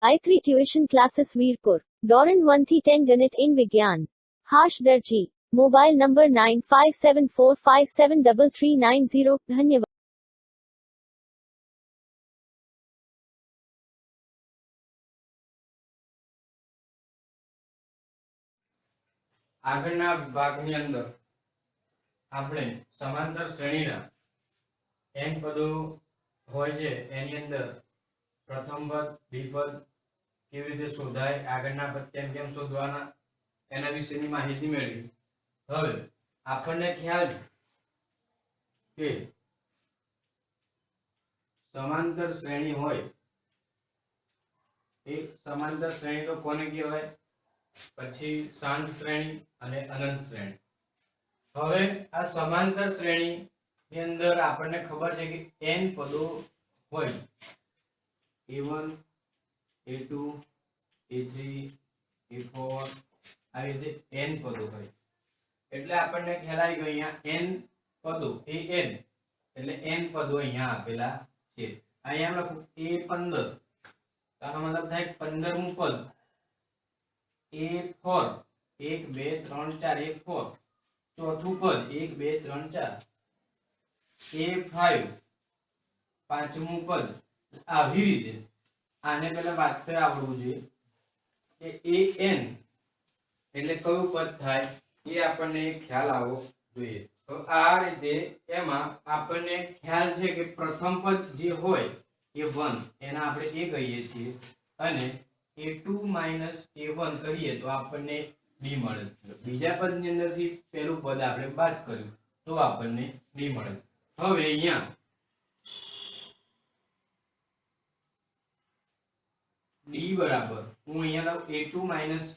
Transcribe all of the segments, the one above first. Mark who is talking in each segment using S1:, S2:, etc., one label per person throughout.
S1: I3 tuition classes Virpur धोरण 1 થી 10 ગણિત in વિજ્ઞાન હાશ દરજી મોબાઈલ નંબર 9574573390 ધન્યવાદ।
S2: આગળના ભાગની અંદર આપણે સમાંતર શ્રેણીના n પદો હોય છે એની અંદર પ્રથમ પદ દ્વિપદ કેવી રીતે શોધાય, આગળના પદ કેમ શોધવાના એના વિશેની માહિતી મેળવી। હવે આપણને ખ્યાલ કે સમાંતર શ્રેણી હોય એ સમાંતર શ્રેણી તો કોને કહેવાય, પછી શાંત શ્રેણી અને અનંત શ્રેણી। હવે આ સમાંતર શ્રેણી ની અંદર આપણને ખબર છે કે n પદો હોય, a1 a2 a3 a4 આવી રીતે n પદો હોય એટલે આપણને ખ્યાલ આવી ગયો અહીંયા n પદો a n એટલે n પદો અહીંયા આપેલા છે। અહીંયા લખું a15 આનો મતલબ થાય 15મું પદ, a4 1 2 3 4 a4 ચોથું પદ 1 2 3 4 a5 પાંચમું પદ। આવી રીતે આને પહેલા વાક્ય આવડવું જોઈએ કે an એટલે કયું પદ થાય એ આપણને ખ્યાલ આવવો જોઈએ। તો આ રીતે એમાં આપણને ખ્યાલ છે કે પ્રથમ પદ જે હોય એ 1 એના આપણે a કહીએ છીએ અને a2 a1 કરીએ તો આપણને d મળે। બીજા પદની અંદરથી પહેલું પદ આપણે બાદ કર્યું તો આપણને d મળે। હવે અહીંયા d બરાબર હું અહીંયા લઉં a2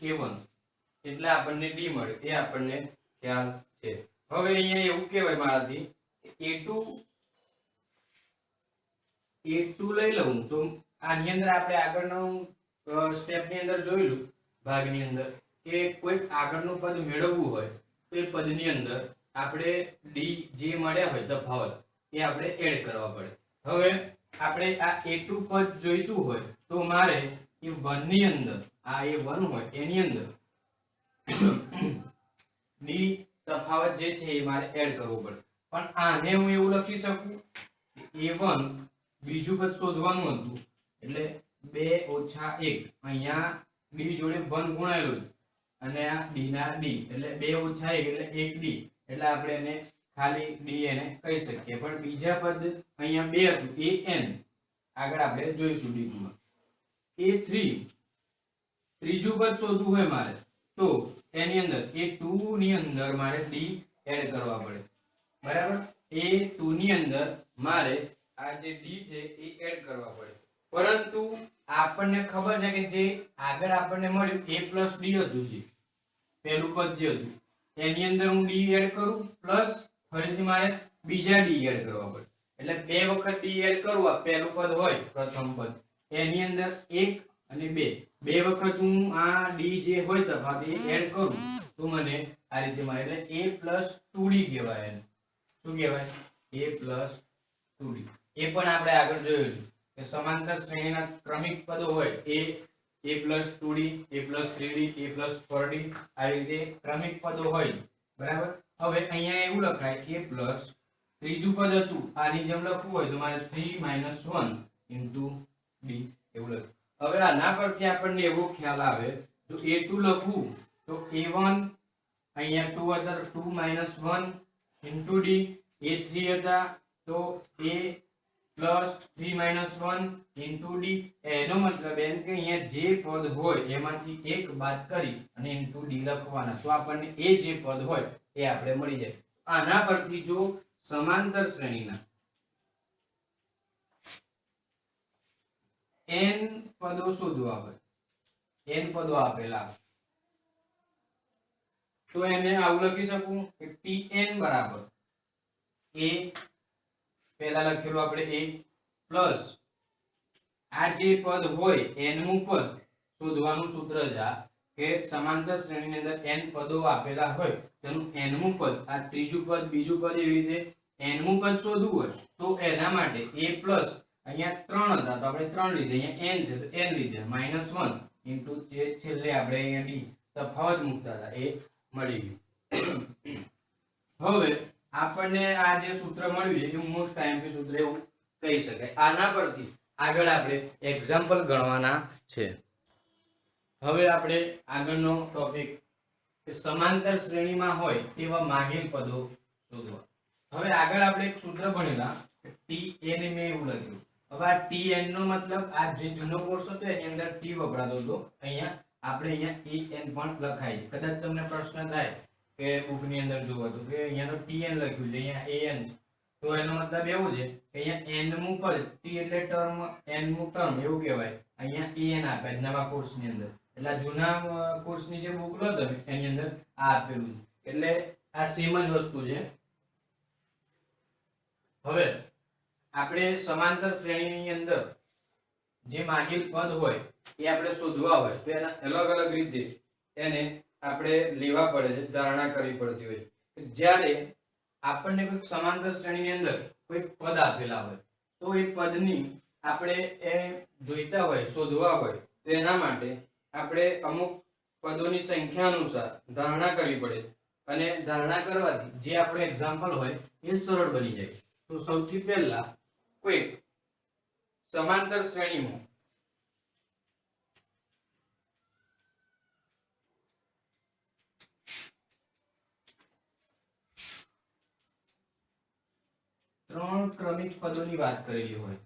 S2: a1 એટલે આપણને d મળે એ આપણને ખ્યાલ છે। હવે અહીંયા એવું કહેવાય મારાથી a2 લઈ લઉં તો આની અંદર આપણે આગળનું સ્ટેપ ની અંદર જોયેલું ભાગની અંદર કે કોઈ આગળનું પદ મેળવવું હોય તો એ પદની અંદર આપણે d જે મળ્યા હોય તફાવત એ આપણે એડ કરવા પડે। હવે આપણે આ a2 પદ જોઈતું હોય તો મારે એ 1 ની અંદર આ a1 હોય એની અંદર d તફાવત જે છે એ મારે એડ કરવો પડે। પણ આને હું એવું લખી શકું a1 બીજું પદ શોધવાનું હતું એટલે 2 - 1 અહીંયા d જોડે 1 ગુણાયેલું અને આ d ના d એટલે 2 - 1 એટલે 1d એટલે આપણે એને ખાલી d એને કહી શકીએ। પણ બીજા પદ અહીંયા 2 હતું an આગળ આપણે જોઈશું d માં a3 ત્રીજું પદ શોધવું હોય મારે તો એની અંદર a2 ની અંદર મારે d એડ કરવા પડે, બરાબર। a2 ની અંદર મારે આ જે d છે એ એડ કરવા પડે, પરંતુ આપણને ખબર છે કે જે આગળ આપણને મળ્યું a + d હતું જે પહેલું પદ જે હતું એની અંદર હું d એડ કરું પ્લસ ફરીથી મારે બીજા d એડ કરવા પડે એટલે બે વખત d એડ કરું। આ પહેલું પદ હોય પ્રથમ પદ એની અંદર 1 અને 2 બે વખત હું આ d જે હોય તફાવત એ એડ કરું તો મને આ રીતે મળે એટલે a + 2d કહેવાય। એને શું કહેવાય a + 2d। એ પણ આપણે આગળ જોયું કે સમાંતર શ્રેણીના ક્રમિક પદો હોય a + 2d a + 3d a + 4d આ રીતે ક્રમિક પદો હોય, બરાબર। હવે અહીંયા એવું લખાય a પ્લસ ત્રીજું પદ હતું આની જેમ લખવું હોય તો મારે 3 - 1 * d એવું લખવું। હવે આના પરથી આપણને એવો ખ્યાલ આવે જો a2 લખવું તો a1 અહીંયા 2 હતા 2 - 1 * d a3 હતા તો a + 3 - 1 * d એનો મતલબ એમ કે અહીંયા જે પદ હોય એમાંથી એક બાદ કરી અને * d લખવાના તો આપણને એ જે પદ હોય એ આપણે મળી જાય। આના પરથી જો સમાંતર શ્રેણીના n પદો શોધવા હોય, n પદો આપેલા તો એને આવું લખી શકું કે tn બરાબર a પહેલા લખેલું આપણે a પ્લસ આ જે પદ હોય n મું પદ શોધવાનું સૂત્ર છે કે સમાંતર શ્રેણીની અંદર n પદો આપેલા હોય તેનું n મું પદ આ ત્રીજું પદ બીજું પદ એવી રીતે n મું પદ શોધવું હોય તો એના માટે a પ્લસ અહીંયા 3 હતા તો આપણે 3 લીધે, અહીંયા n છે તો n લીધે, -1 ઇન્ટુ જે છેલ્લે આપણે અહીંયા d તફાવત મૂકતા હતા એ મળી ગયું. હવે આપણને આ જે સૂત્ર મળ્યું છે એ મોસ્ટ આઈએમપી સૂત્ર એવું કહી શકાય. આના પરથી આગળ આપણે એક્ઝામ્પલ ગણવાના છે. હવે આપણે આગળનો ટોપિક સમાંતર શ્રેણીમાં હોય તેવા માગેલ પદો શોધવા. હવે આગળ આપણે એક સૂત્ર ભણેલા tn મેં એવું લખ્યું. હવે આ tn નો મતલબ આ જે જૂનો કોર્સ હતો એની અંદર t વપરાતો હતો, અહીંયા આપણે અહીંયા en પણ લખાય છે. કદાચ તમને પ્રશ્ન થાય કે બુક ની અંદર જોવો તો કે અહીંયા તો tn લખ્યું છે, અહીંયા an, તો એનો મતલબ એવો છે કે અહીંયા n મું પદ, t એટલે ટર્મ, n મું ટર્મ એવું કહેવાય. અહીંયા en આપે નવા કોર્સ ની અંદર, એટલે જૂના કોર્સ ની જે બુક લો તમે એની અંદર આ આપેલું છે, એટલે આ સેમ જ વસ્તુ છે. હવે આપણે સમાંતર શ્રેણીની અંદર જે માગેલ પદ હોય એ આપણે શોધવા હોય તો એના અલગ અલગ રીતે એને આપણે લેવા પડે છે, ધારણા કરવી પડતી હોય. જ્યારે આપણને કોઈ સમાંતર શ્રેણીની અંદર કોઈ પદ આપેલા હોય તો એ પદની આપણે એ જોઈતા હોય, શોધવા હોય તો એના માટે આપણે અમુક પદોની સંખ્યા અનુસાર ધારણા કરવી પડે, અને ધારણા કરવાથી જે આપણો એક્ઝામ્પલ હોય એ સરળ બની જાય. તો સૌથી પહેલા કોઈ સમાંતર શ્રેણીમાં ત્રણ ક્રમિક પદોની વાત કરેલી હોય,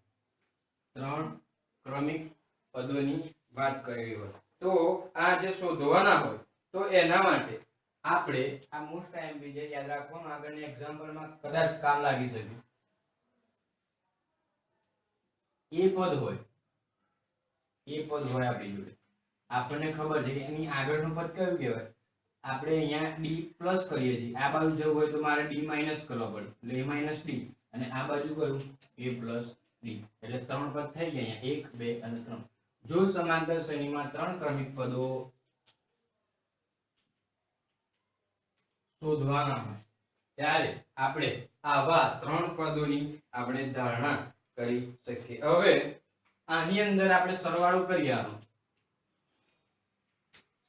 S2: ત્રણ ક્રમિક પદોની વાત કરેલી હોય તો આ જે શોધવાના હોય તો એના માટે આપણે આ મોસ્ટ આઈએમપી જે યાદ રાખવાનું, આગળની એક્ઝામ્પલમાં કદાચ કામ લાગી શકે. એ પદ હોય આપણી જોડે, આપણને ખબર છે એની આગળનું પદ કયું કહેવાય. આપણે અહીંયા d પ્લસ કરીએ છીએ, આ બાજુ જવું હોય તો મારે d માઈનસ કરવો પડે, એટલે a માઈનસ d, અને આ બાજુ કયું a પ્લસ d, એટલે ત્રણ પદ થઈ ગયા અહીંયા 1 2 અને 3. જો સમાંતર શ્રેણીમાં ત્રણ ક્રમિક પદો શોધવાના હોય ત્યારે આપણે આવા ત્રણ પદોની આપણે ધારણા કરી શકીએ. હવે આની અંદર આપણે સરવાળો કરીએ, આનો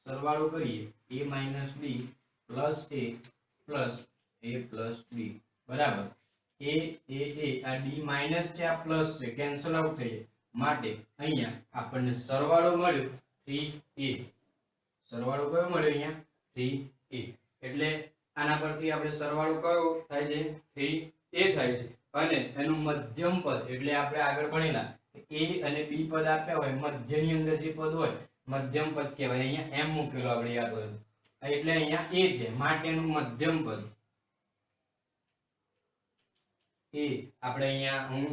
S2: સરવાળો કરીએ a minus d plus a plus d બરાબર આ d માઈનસ છે, આ પ્લસ છે, કેન્સલ આઉટ થઈ જાય, માટે અહીંયા આપણને સરવાળો મળ્યો 3a. સરવાળો કયો મળ્યો અહીંયા 3a, એટલે આના પરથી આપણે સરવાળો કયો થાય છે 3a થાય છે, અને એનું મધ્યમ પદ એટલે આપણે આગળ ભણેલા a અને b પદ આપ્યા હોય, મધ્યની અંદર જે પદ હોય મધ્યમ પદ કહેવાય. અહીંયા m મૂકેલો આપણે યાદ હોય, એટલે અહીંયા a છે માટેનું મધ્યમ પદ a આપણે અહીંયા હું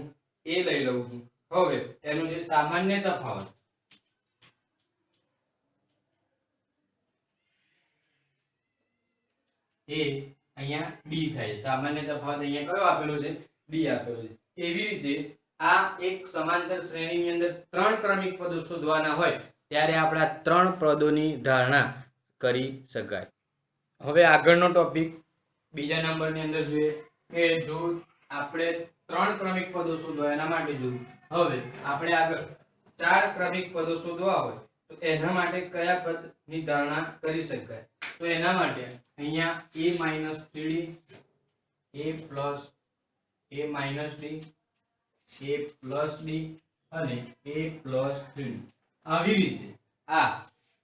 S2: a લઈ લઉં છું. હવે એનું જે સામાન્ય તફાવત એ અહીંયા d થાય, સામાન્ય તફાવત અહીંયા કયો આપેલો છે d આપેલો છે. એવી રીતે આ એક સમાંતર શ્રેણીની અંદર ત્રણ ક્રમિક પદો શોધવાના હોય ત્યારે આપણે ત્રણ પદોની ધારણા કરી શકાય. હવે આગળનો ટોપિક બીજા નંબરની અંદર જોઈએ કે જો આપણે ત્રણ ક્રમિક પદો શોધવા એના માટે જોયું. હવે આપણે આગળ ચાર ક્રમિક પદો શોધવા હોય તો એના માટે કયા પદની ધારણા કરી શકાય. તો એના માટે અહીંયા a minus 3d, a plus a minus d, a plus d અને a પ્લસ 3d, આવી રીતે આ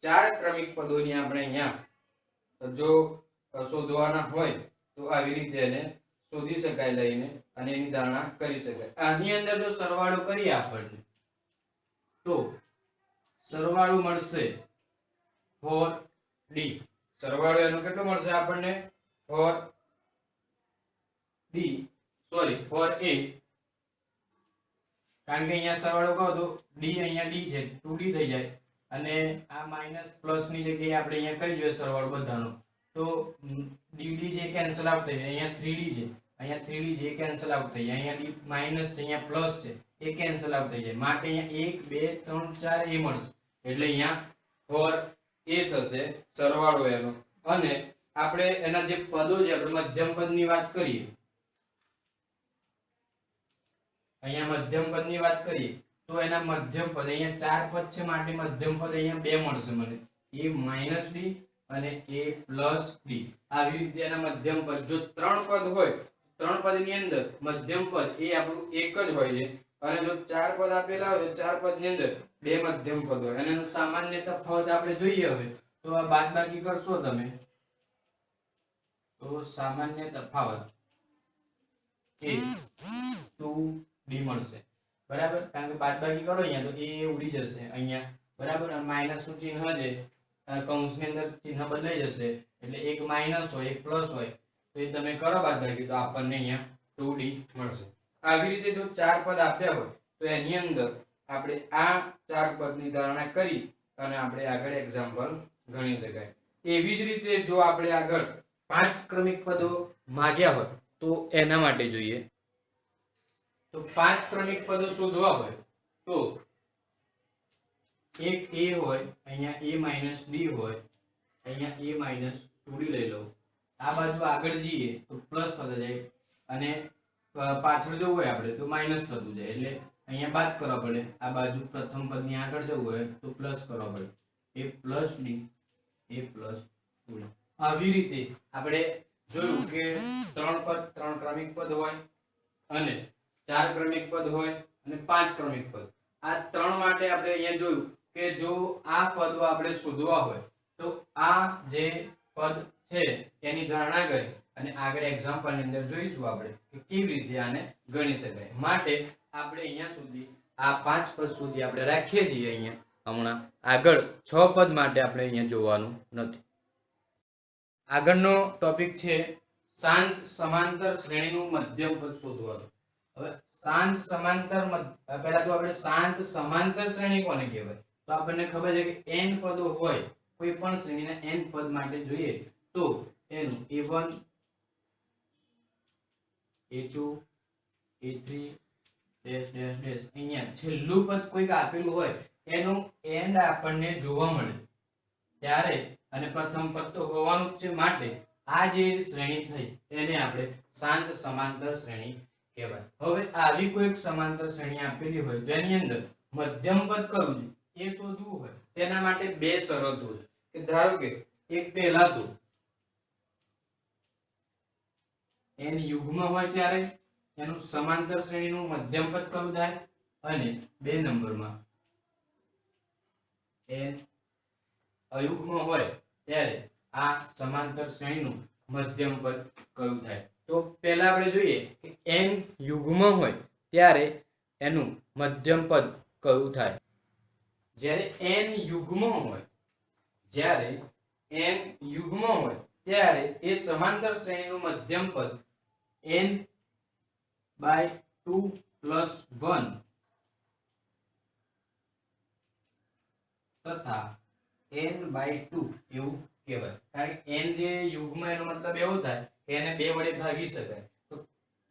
S2: ચાર ક્રમિક પદોની આપણે અહીંયા જો શોધવાના હોય તો આવી રીતે એને શોધી શકાય લઈને, અને એની ધારણા કરી શકાય. આની અંદર જો સરવાળો કરીએ આપણને તો સરવાળો મળશે 4d. સરવાળો એનો કેટલો મળશે આપણને 4a, કારણ કે અહીંયા સરવાળો કહો તો d અહીંયા d છે 2d થઈ જાય, અને આ માઈનસ પ્લસ ની જગ્યાએ આપણે અહીંયા કરી જોઈએ સરવાળો બધાનો તો dd જે કેન્સલ આઉટ થઈ જાય, અહીંયા 3d છે, અહીંયા 3d જે કેન્સલ આઉટ થઈ જાય, અહીંયા d માઈનસ છે, અહીંયા પ્લસ છે એ કેન્સલ આઉટ થઈ જાય, માટે અહીંયા 1 2 3 4 એ મળશે, એટલે અહીંયા 4a થશે સરવાળો એનો. અને આપણે એના જે પદો છે આપણે મધ્યમ પદની વાત કરીએ અહીંયા મધ્યમ પદની વાત કરીએ તો એના મધ્યમ પદ અહીંયા ચાર પદ છે માટે મધ્યમ પદ અહીંયા બે મળશે મને, a માઈનસ ડી અને a પ્લસ ડી. આવી રીતે એના મધ્યમ પદ. જો ત્રણ પદ હોય, ત્રણ પદની અંદર મધ્યમ પદ એ આપણું એક જ હોય છે, અને જો ચાર પદ આપેલા હોય તો ચાર પદની અંદર બે મધ્યમ પદ હોય. અને એનો સામાન્ય તફાવત આપણે જોઈએ. હવે તો આ બાદબાકી કરશો તમે તો સામાન્ય તફાવત એ 2d મળશે. બરાબર, કારણ કે બાદબાકી કરો અહીંયા તો એ ઉડી જશે અહીંયા. બરાબર, માઈનસ નું ચિહ્ન છે, કૌંસની અંદર ચિહ્ન બદલાઈ જશે, એટલે એક માઈનસ હોય એક પ્લસ હોય તો એ તમે કરો બાદબાકી તો આપણને અહીંયા 2d મળશે. આવી રીતે જો ચાર પદ આપ્યા હોય તો એની અંદર આપણે આ ચાર પદની ધારણા કરી અને આપણે આગળ એક્ઝામ્પલ ગણી શકાય. એવી જ રીતે જો આપણે આગળ પાંચ ક્રમિક પદો માંગ્યા હોય તો એના માટે જોઈએ. તો પાંચ ક્રમિક પદો શોધવા હોય તો એક a હોય, અહીંયા a માઈનસ d હોય, અહીંયા a માઈનસ 2d લઈ લો. આ બાજુ આગળ જઈએ તો પ્લસ થતા જાય અને પાછળ જવું હોય આપણે તો માઈનસ થતું જાય, એટલે અહીંયા બાદ કરવા પડે. આ બાજુ પ્રથમ પદની આગળ જવું હોય તો પ્લસ કરવા પડે. a plus d, a plus 2d. આવી રીતે આપણે જોયું કે ત્રણ પદ, ત્રણ ક્રમિક પદ હોય અને ચાર ક્રમિક પદ હોય અને પાંચ ક્રમિક પદ. આ ત્રણ માટે આપણે અહીંયા જોયું કે જો આ પદો આપણે શોધવા હોય તો આ જે પદ છે એની ધારણા કરી અને આગળ એક્ઝામ્પલ ની અંદર જોઈશું આપણે કે કેવી રીતે આને ગણી શકાય. માટે આપણે અહીંયા સુધી આ પાંચ પદ સુધી આપણે રાખીએ છીએ. અહીંયા હમણાં આગળ છ પદ માટે આપણે અહીંયા જોવાનું નથી. આગળનો ટોપિક છે શાંત સમાંતર શ્રેણીનું મધ્યમ પદ શોધવાનું. હવે શાંત સમાંતર, પહેલા તો આપણે શાંત સમાંતર શ્રેણી કોને કહેવાય? તો આપણને ખબર છે કે n પદો હોય, કોઈ પણ શ્રેણીના n પદ માટે જોઈએ તો એનું a1 a2 a3 dash dash dash અહીંયા છેલ્લું પદ કોઈક આપેલું હોય એનું એન્ડ આપણને જોવા મળે ત્યારે, અને પ્રથમ પદ તો હોવાનું જ છે, માટે આ જે શ્રેણી થઈ એને આપણે શાંત સમાંતર શ્રેણી કહેવાય. હવે આવી કોઈક સમાંતર શ્રેણી આપેલી હોય તો એની અંદર મધ્યમ પદ કયું છે એ શોધવું હોય તેના માટે બે શરતો છે. કે ધારો કે એક પહેલા તો n યુગ્મ હોય ત્યારે એનું સમાંતર શ્રેણીનું મધ્યમ પદ કયું થાય, અને બે નંબરમાં n અયુગ્મ હોય ત્યારે આ સમાંતર શ્રેણીનું મધ્યમ પદ કયું થાય. તો પહેલા આપણે જોઈએ કે n યુગ્મ હોય ત્યારે એનું મધ્યમ પદ કયું થાય. જ્યારે n યુગ્મ હોય, જ્યારે n યુગ્મ હોય ત્યારે એ સમાંતર શ્રેણીનું મધ્યમ પદ n/2 + 1 તથા n/2 એવું કહેવાય. કારણ કે n જે યુગ્મ એનો મતલબ એવો થાય કે એને બે વડે ભાગી શકાય. તો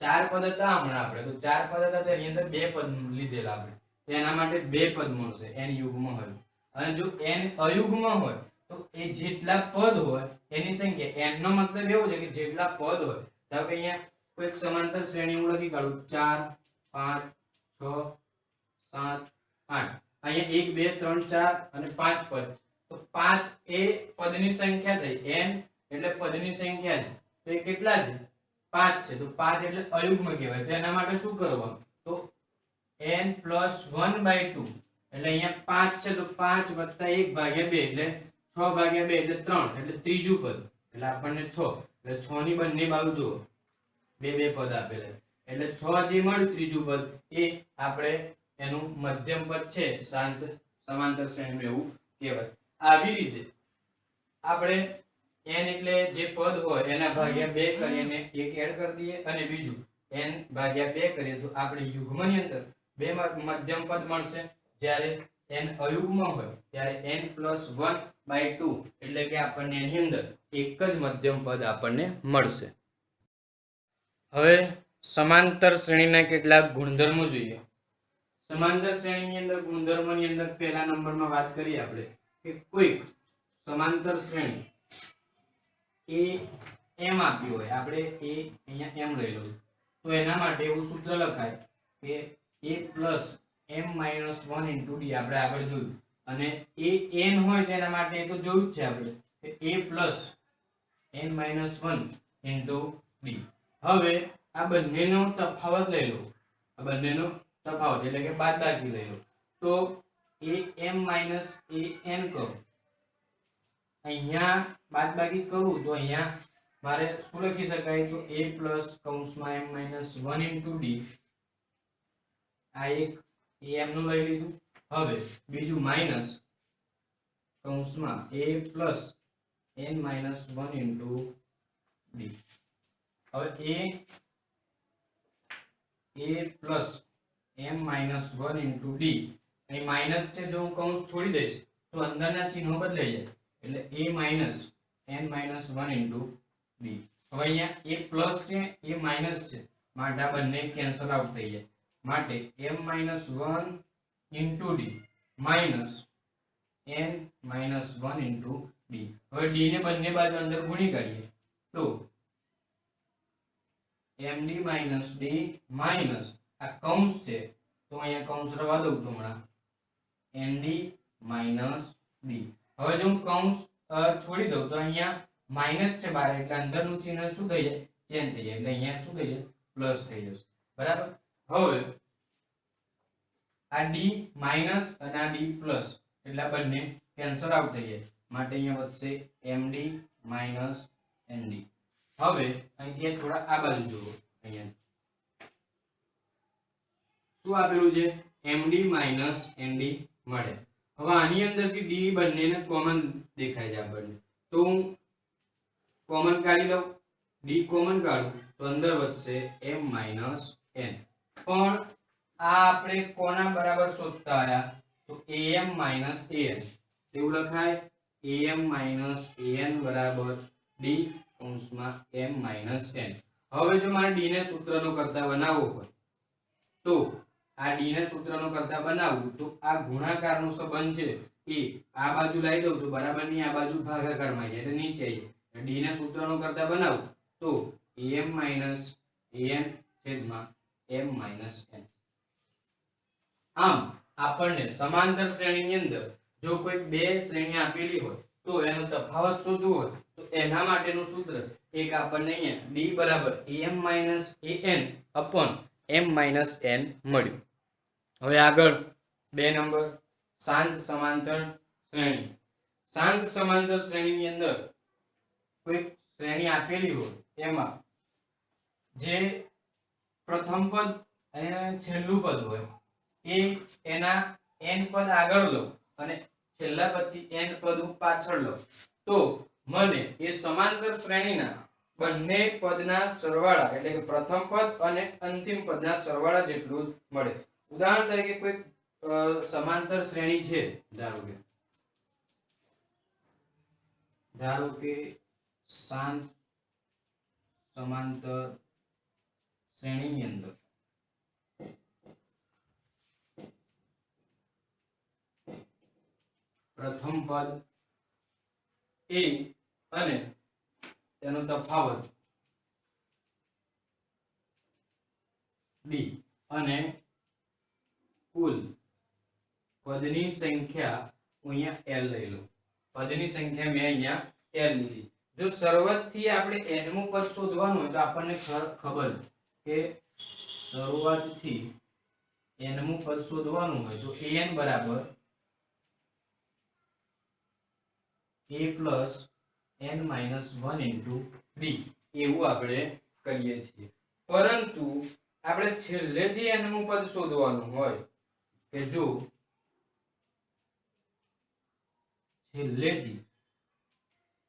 S2: ચાર પદ હતા હમણાં આપણે, તો ચાર પદ હતા તો એની અંદર બે પદ લીધેલા આપણે, તો એના માટે બે પદ મળશે n યુગ્મ હોય. અને જો n અયુગ્મ હોય તો એ જેટલા પદ હોય એની સંખ્યા, n નો મતલબ એવો છે કે જેટલા પદ હોય. ધારો કે અહીંયા કોઈક સમાંતર શ્રેણી હું લખી કાઢું 4 5 6 7 8, અહીંયા 1 2 3 4 અને 5 પદ. તો 5 એ પદની સંખ્યા થઈ, n એટલે પદની સંખ્યા છે, તો એ કેટલા છે 5 છે. તો 5 એટલે અયુગ્મ કહેવાય. તો એના માટે શું કરવાનું, તો n + 1/2 એટલે અહીંયા 5 છે તો 5 + 1/2 એટલે 6/2 એટલે 3 એટલે ત્રીજું પદ, એટલે આપણને 6. એટલે 6 ની બંને બાજુ જુઓ બે બે પદ આપેલા એટલે 6 જે મળ્યું ત્રીજું પદ એ આપણે એનું મધ્યમ પદ છે શાંત સમાંતર શ્રેણીનું એવું કહેવાય. આવી રીતે આપણે n એટલે જે પદ હોય એના ભાગ્યા 2 કરીને એક એડ કરી દઈએ અને બીજું n/2 કરીએ તો આપણે યુગ્મની અંદર બે મધ્યમ પદ મળશે. જ્યારે n અયુગ્મ હોય ત્યારે n + 1/2 એટલે કે આપણને એની અંદર એક જ મધ્યમ પદ આપણને મળશે. હવે સમાંતર શ્રેણીના કેટલાક ગુણધર્મો જોઈએ. સમાંતર શ્રેણીની અંદર ગુણધર્મોની અંદર પહેલા નંબરમાં વાત કરીએ આપણે કે કોઈક સમાંતર શ્રેણી એ m આપ્યું હોય, આપણે એ અહીંયા m લઈ લઉં તો એના માટે એવું સૂત્ર લખાય કે a plus m minus 1 into D આપણે આગળ જોયું, અને એ n હોય તેના માટે એ તો જોયું જ છે આપણે કે a plus n minus 1 into D. હવે આ બંનેનો તફાવત લઈ લો, આ બંનેનો તફાવત એટલે કે બાદબાકી લઈ લો, તો am માઇનસ an કરો, અહીંયા બાદબાકી કરું તો અહીંયા મારે શું લખી શકાય, તો a પ્લસ કૌંસમાં m માઇનસ 1 ઇન્ટુ ડી, આ એક am નું લઈ લીધું. હવે બીજું માઇનસ કૌંસમાં a plus n minus 1 into D. હવે a plus m minus 1 into D, અહીં માઇનસ છે, જો હું કૌંસ છોડી દઈશ તો અંદરના ચિહ્નો બદલાઈ જાય, એટલે a minus n minus 1 into D. હવે અહીંયા a પ્લસ છે, a માઇનસ છે, માટે આ બંને કેન્સલ આઉટ થઈ જાય, માટે m minus 1 into D minus n minus 1 into D. હવે ડી ને બંને બાજુ અંદર ગુણી કાઢીએ તો md માઇનસ ડી માઇનસ આ કૌંસ છે તો અહીંયા કૌંસ રવા દઉં છું હમણાં, nd માઇનસ ડી. હવે જો હું કૌંસ છોડી દઉં તો અહીંયા માઇનસ છે બાર, એટલે અંદરનું ચિહ્ન શું થઈ જાય, ચેન્જ થઈ જાય, એટલે અહીંયા શું થઈ જાય, પ્લસ થઈ જશે. બરાબર. હવે આ ડી માઇનસ અને આ ડી પ્લસ એટલે આ બંને કેન્સલ આઉટ થઈ જાય, માટે અહીંયા વધશે md માઇનસ nd. હવે અહીંથી થોડા આ બાજુ જુઓ, અહીંયા શું આપેલું છે, md માઇનસ nd મળે. હવે આની અંદરથી d બંનેને કોમન દેખાય છે આપણને, તો હું કોમન કાઢી લઉં, d કોમન કાઢું તો અંદર વધશે m માઇનસ n. પણ આ આપણે કોના બરાબર શોધતા આયા, તો am માઇનસ an, એવું લખાય am માઇનસ an બરાબર d કૌંસમાં m માઇનસ n. હવે જો મારે d ને સૂત્રનો કરતા બનાવવો હોય તો આ d ને સૂત્રનો કરતા બનાવવું તો આ ગુણાકારનો સંબંધ છે એ આ બાજુ લાવી દઉં તો બરાબરની આ બાજુ ભાગાકારમાં જાય એટલે નીચે આવી જાય. d ને સૂત્રનો કરતા બનાવું તો am માઇનસ an છેદમાં m માઇનસ n. આમ આપણને સમાંતર શ્રેણીની અંદર જો કોઈ બે શ્રેણી આપેલી હોય તો એનો તફાવત શોધવો હોય તો એના માટેનું સૂત્ર એક આપણને અહીંયા d બરાબર am minus an upon m minus n મળ્યું. હવે આગળ 2 નંબર શાંત સમાંતર શ્રેણી. શાંત સમાંતર શ્રેણીની અંદર કોઈ શ્રેણી આપેલી હોય એમાં જે પ્રથમ પદ અને છેલ્લું પદ હોય એ એના n પદ આગળ લો અને છેલ્લા પદથી n પદ પાછળ લો તો મને એ સમાંતર શ્રેણીના બંને પદના સરવાળા એટલે કે પ્રથમ પદ અને અંતિમ પદના સરવાળા જેટલું જ મળે. ઉદાહરણ તરીકે કોઈ સમાંતર શ્રેણી છે, ધારો કે શાંત સમાંતર શ્રેણીની અંદર પ્રથમ પદ a અને તેનો તફાવત b અને કુલ પદની સંખ્યા અહીંયા l લઈ લો. પદની સંખ્યા મેં અહીંયા l લીધી. જો શરૂઆતથી આપણે n મું પદ શોધવાનું હોય તો આપણને ખબર કે શરૂઆતથી n મું પદ શોધવાનું હોય તો an બરાબર a plus n minus 1 into d એવું આપણે કરીએ છીએ. પરંતુ આપણે છેલ્લેથી n મું પદ શોધવાનું હોય કે જો છેલ્લેથી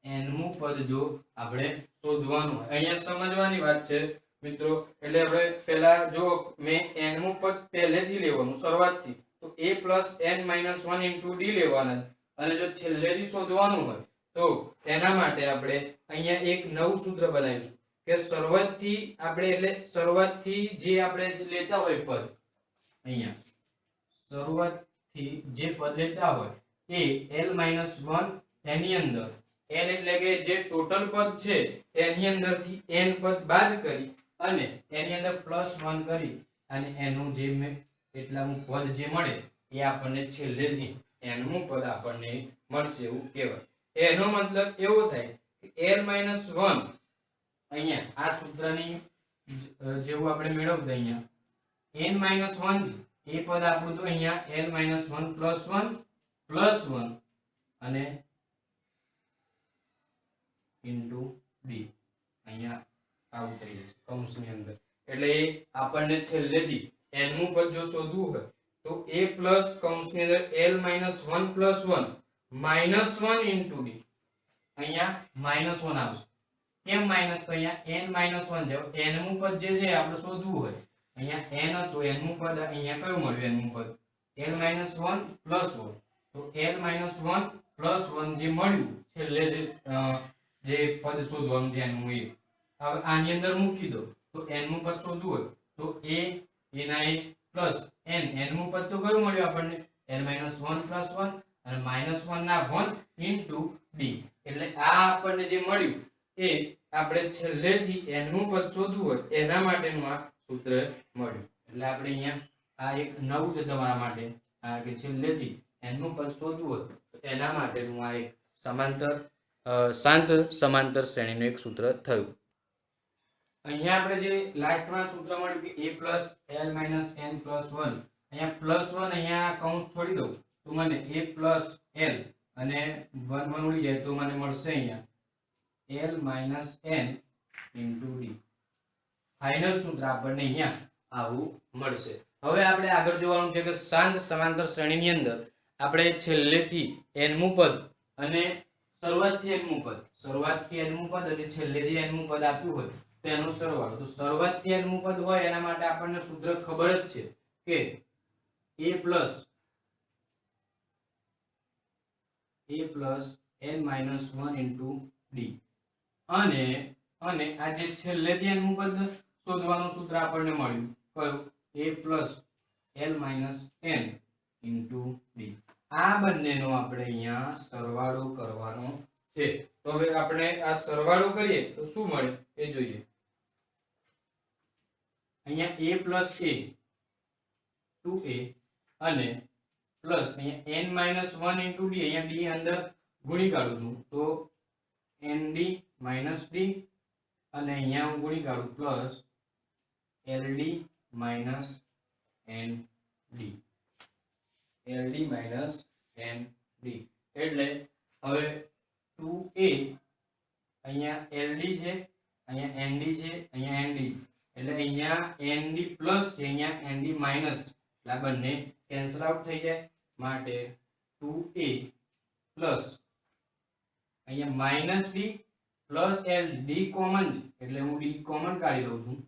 S2: n મું પદ જો આપણે શોધવાનું હોય, અહીંયા સમજવાની વાત છે મિત્રો. એટલે આપણે પહેલા જો મેં n મું પદ પહેલેથી લેવાનું શરૂઆતથી તો a plus n minus 1 into d લેવાના, અને જો છેલ્લેથી શોધવાનું હોય તો તેના માટે આપણે અહીંયા એક નવું સૂત્ર બનાવીશું કે શરૂઆતથી આપણે એટલે શરૂઆતથી જે આપણે લેતા હોય પદ, અહીંયા શરૂઆતથી જે પદ લેતા હોય એ l-1 એની અંદર l એટલે કે જે ટોટલ પદ છે એની અંદરથી n પદ બાદ કરી અને એની અંદર +1 કરી અને એનું જે મેં એટલાનું પદ જે મળે એ આપણને છેલ્લેથી nમું પદ આપણને મળશે એવું કહેવાય. એનો મતલબ એવો થાય કે l - 1 અહીંયા આ સૂત્રની જેવું આપણે મેળવતા અહીંયા n - 1 એ પદ આપણું તો અહીંયા l - 1 + 1 અને ઇન્ટુ d અહીંયા આવું થઈ જશે કૌંસની અંદર. એટલે એ આપણને છેલ્લેથી n નું પદ જો શોધવું હોય તો a પ્લસ કૌંસની અંદર l - 1 + 1 -1 ઇન્ટુ d અહીંયા -1 આવશે. કેમ માઈનસ? તો અહીંયા n - 1 જાવ n નું પદ જે છે આપણે શોધવું હોય અહીંયા n હતો n નું પદ અહીંયા કયું મળ્યું? n નું પદ l - 1 + 1 તો l - 1 + 1 જે મળ્યું છેલ્લે જે પદ શોધવાનું છે એનું એ હવે આની અંદર મૂકી દો તો n નું પદ શોધવું હોય તો a એના a પ્લસ n નું પદ તો કયું મળ્યું આપણને? l - 1 + 1 અને -1 ના 1 ઇન્ટુ d. એટલે આ આપણને જે મળ્યું એ આપણે છેલ્લેથી n નું પદ શોધવું હોય એના માટેનું આ સૂત્ર મળ્યું. એટલે આપણે અહીંયા આ એક નવું છે તમારા માટે આ કે છેલ્લેથી n નું પદ શોધવું હોય તો એના માટેનું આ એક શાંત સમાંતર શ્રેણીનું એક સૂત્ર થયું. અહીંયા આપણે જે લાસ્ટમાં સૂત્ર મળ્યું કે a + l - n + 1 અહીંયા +1 અહીંયા કૌંસ છોડી દઉં તો મને a + l અને 1 1 ઉડી જાય તો મને મળશે અહીંયા l - n * d. ફાઇનલ સૂત્ર આપણને અહીંયા આવું મળશે. હવે આપણે આગળ જોવાનું છે કે શાંત સમાંતર શ્રેણીની અંદર આપણે છેલ્લેથી n મું પદ અને શરૂઆતથી n મું પદ અને છેલ્લેથી n મું પદ આપ્યું હોય તો એનો સરવાળો. તો શરૂઆતથી n મું પદ હોય એના માટે આપણને સૂત્ર ખબર જ છે કે a + n - 1 * d અને આ જે છેલ્લેથી n મું પદ શોધવાનું સૂત્ર આપણને મળ્યું કયું? a + l - n * d. આ બંનેનો આપણે અહીંયા સરવાળો કરવાનો છે. તો હવે આપણે આ સરવાળો કરીએ તો શું મળે એ જોઈએ. અહીંયા a + a 2a અને પ્લસ અહીંયા n - 1 * d અહીંયા d અંદર ગુણી કાઢું છું તો nd - d અને અહીંયા હું ગુણી કાઢું પ્લસ ld - nd એટલે હવે 2a અહીંયા ld છે અહીંયા nd છે અહીંયા nd એટલે અહીંયા nd પ્લસ છે અહીંયા nd માઈનસ એટલે આ બંને કેન્સલ આઉટ થઈ જાય માટે 2a પ્લસ અહીંયા -d plus l d common એટલે હું d કોમન કાઢી દઉં છું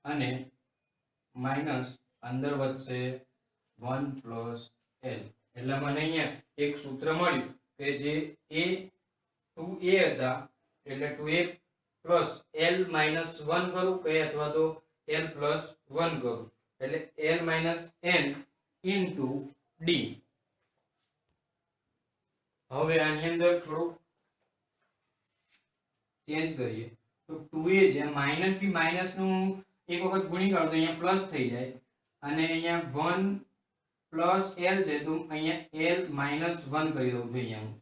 S2: અને માઈનસ અંદર વધશે 1 પ્લસ l એટલે મને અહીંયા એક સૂત્ર મળ્યું કે જે a 2a હતા એટલે 2a પ્લસ l માઈનસ 1 કરું કે અથવા તો l પ્લસ 1 કરું એટલે l minus n into d. હવે આની અંદર થોડું ચેન્જ કરીએ તો 2a જે માઈનસ b માઈનસ નું એક વખત ગુણી કાઢો તો અહીંયા પ્લસ થઈ જાય અને અહીંયા 1 પ્લસ l છે તો અહીંયા l માઈનસ 1 કરી દઉં છું અહીંયા હું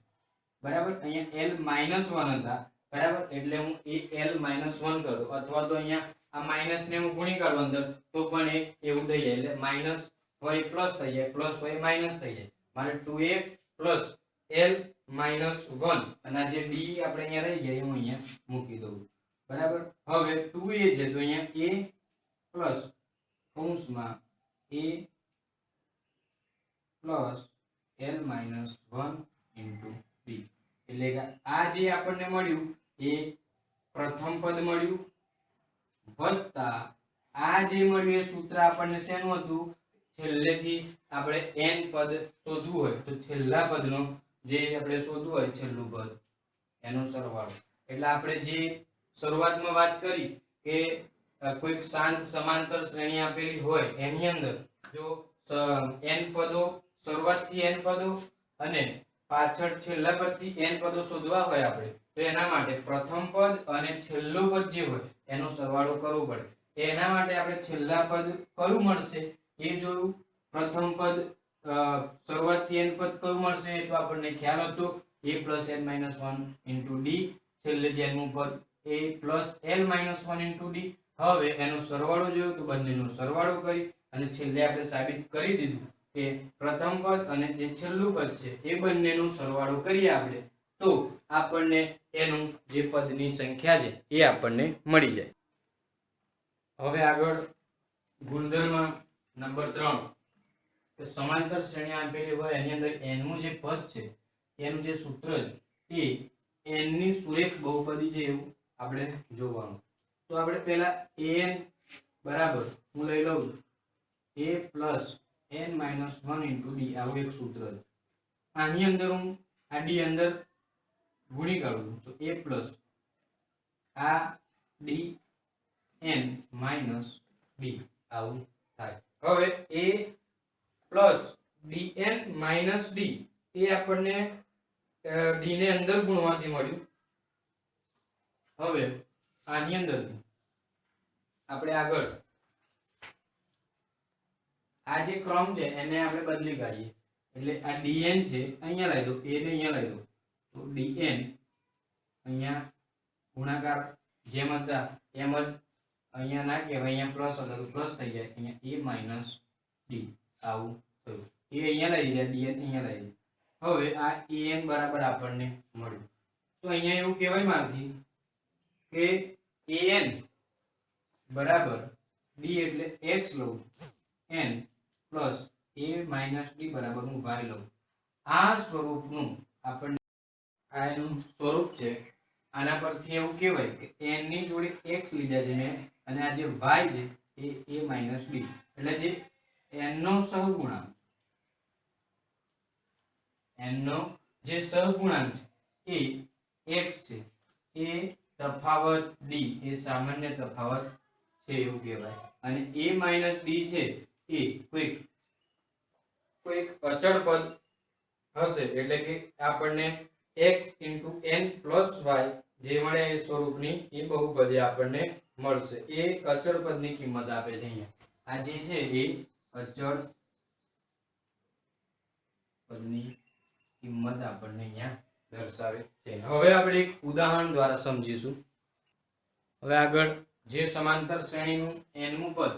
S2: બરાબર. અહીંયા l માઈનસ 1 હતા બરાબર એટલે હું એ l માઈનસ 1 કરું અથવા તો અહીંયા આ માઈનસ ને હું ગુણી કાઢું અંદર તો પણ એવું થઈ જાય એટલે માઈનસ y પ્લસ થઈ જાય પ્લસ y માઈનસ થઈ જાય મારે 2a પ્લસ l માઈનસ 1 અને આ જે d આપણે અહીંયા રહી ગયા હું અહીંયા મૂકી દઉં બરાબર. હવે 2a છે તો અહીંયા a પ્લસ કૌંસમાં a plus l minus 1 into d એટલે કે આ જે આપણને મળ્યું એ પ્રથમ પદ મળ્યું વત્તા આ જે મળ્યું એ સૂત્ર આપણને શેનું હતું? છેલ્લેથી આપણે n પદ શોધવું હોય તો છેલ્લા પદનો જે આપણે શોધવું હોય છેલ્લું પદ એનો સરવાળો. એટલે આપણે જે શરૂઆતમાં વાત કરી કે કોઈક શાંત સમાંતર શ્રેણી આપેલી હોય એની અંદર જો n પદો શરૂઆતથી n પદો અને પાછળ છેલ્લા પદથી n પદો શોધવા હોય આપણે તો એના માટે પ્રથમ પદ અને છેલ્લું પદ જે હોય એનો સરવાળો કરવો પડે. એના માટે આપણે છેલ્લા પદ કયું મળશે એ જોયું, પ્રથમ પદ શરૂઆતથી n પદ કયું મળશે તો આપણને ખ્યાલ હતો a + n - 1 * d, છેલ્લે ધ્યાનનું પદ a + l - 1 * d. હવે એનો સરવાળો જોયો તો બંનેનો સરવાળો કરી અને છેલ્લે આપણે સાબિત કરી દીધું કે પ્રથમ પદ અને જે છેલ્લું પદ છે એ બંનેનો સરવાળો કરીએ આપણે તો આપણને એનું જે પદની સંખ્યા છે એ આપણને મળી જાય. હવે આગળ ગુણધર્મ નંબર 3 કે સમાંતર શ્રેણી આપેલી હોય એની અંદર n નું જે પદ છે એનું જે સૂત્ર છે એ n ની સુરેખ બહુપદી છે એવું આપણે જોવાનું. તો આપણે પહેલા an બરાબર હું લઈ લઉં a + n - 1 * d આવું એક સૂત્ર છે. આની અંદર હું આ d અંદર ગુણી કાઢું તો a પ્લસ આ d n માઇનસ d આવું થાય. હવે a plus dn minus d એ આપણને d ને અંદર ગુણવાથી મળ્યું. હવે આની અંદર આપણે આગળ આ જે ક્રમ છે એને આપણે બદલી કાઢીએ એટલે આ dn છે અહીંયા લઈ દો, a ને અહીંયા લઈ દો તો dn અહીંયા ગુણાકાર જેમ હતા એમ જ અહીંયા ના કહેવાય, અહીંયા પ્લસ હતા તો પ્લસ થઈ જાય, અહીંયા a માઇનસ d આવું થયું. એ અહીંયા લઈ ગયા, dn અહીંયા લઈ ગયા. હવે આ an બરાબર આપણને મળ્યું. તો અહીંયા એવું કહેવાય મારથી કે an બરાબર d એટલે x લઉં n plus a minus d બરાબર હું y લઉં. આ સ્વરૂપનું આપણને આ એનું સ્વરૂપ છે. આના પરથી એવું કહેવાય કે n ની જોડે x લીધા છે મેં અને આ જે y છે એ a માઇનસ d એટલે જે n નો સહગુણાંક જે સહગુણાંક છે એ x છે, એ તફાવત d એ સામાન્ય તફાવત છે એવું કહેવાય. અને a માઇનસ d છે એ કોઈક અચળ પદ હશે એટલે કે આપણને x * n + y જે મળે એ સ્વરૂપની એ બહુપદી આપણને મળશે. એ અચળ પદની કિંમત આપે છે. અહીંયા આ જે છે એ અચળ પદની કિંમત આપણને અહીંયા દર્શાવે છે. હવે આપણે એક ઉદાહરણ દ્વારા સમજીશું. હવે આગળ જે સમાંતર શ્રેણીનું n મું પદ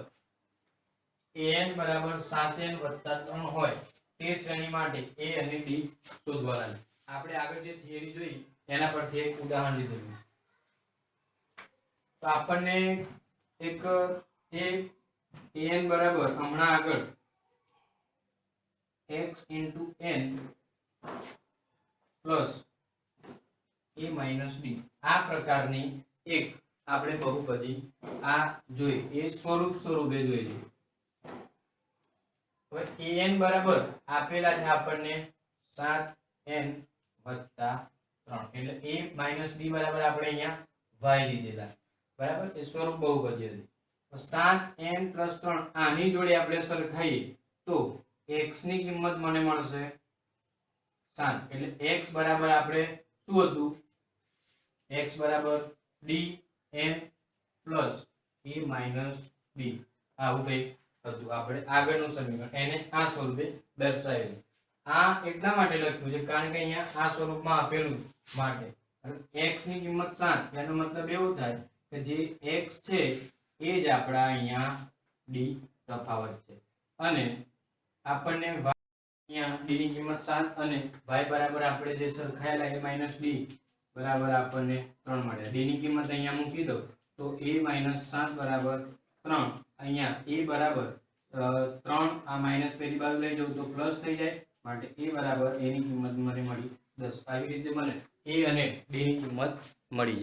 S2: an બરાબર 7n + 3 હોય તે શ્રેણી માટે a અને d શોધવાના છે. આપણે આગળ જે થિયરી જોઈ એના પરથી એક ઉદાહરણ લીધેલું. તો આપણને એક an બરાબર હમણાં આગળ x * n plus a minus d આ પ્રકારની એક આપણે બહુપદી આ જોઈ એ સ્વરૂપે જોઈ. હવે an બરાબર આપેલા છે આપણને 7n + 3 એટલે a માઇનસ d બરાબર આપણે અહીંયા y લીધેલા બરાબર. એ સ્વરૂપ બહુપદી હતી. તો 7n + 3 આની જોડે આપણે સરખાઈએ તો x ની કિંમત મને મળશે 7 એટલે x બરાબર આપણે શું હતું x બરાબર dn plus a minus d આવું કંઈક હતું. આપણે આગળનું સમીકરણ એને આ સ્વરૂપે દર્શાવેલું. આ એટલા માટે લખ્યું છે કારણ કે અહીંયા આ સ્વરૂપમાં આપેલું માટે x ની કિંમત 7 એનો મતલબ એવો થાય કે જે x છે એ જ આપણા અહીંયા d તફાવત છે અને આપણને અહીંયા d ની કિંમત 7 અને y બરાબર આપણે જે સરખાયેલા a માઇનસ d બરાબર આપણને 3 મળ્યા. d ની કિંમત અહીંયા મૂકી દો તો a માઇનસ 7 બરાબર 3. અહીંયા a બરાબર 3 આ માઇનસ પેલી બાજુ લઈ જવું તો પ્લસ થઈ જાય માટે a બરાબર a ની કિંમત મને મળી 10. આવી રીતે મને a અને d ની કિંમત મળી.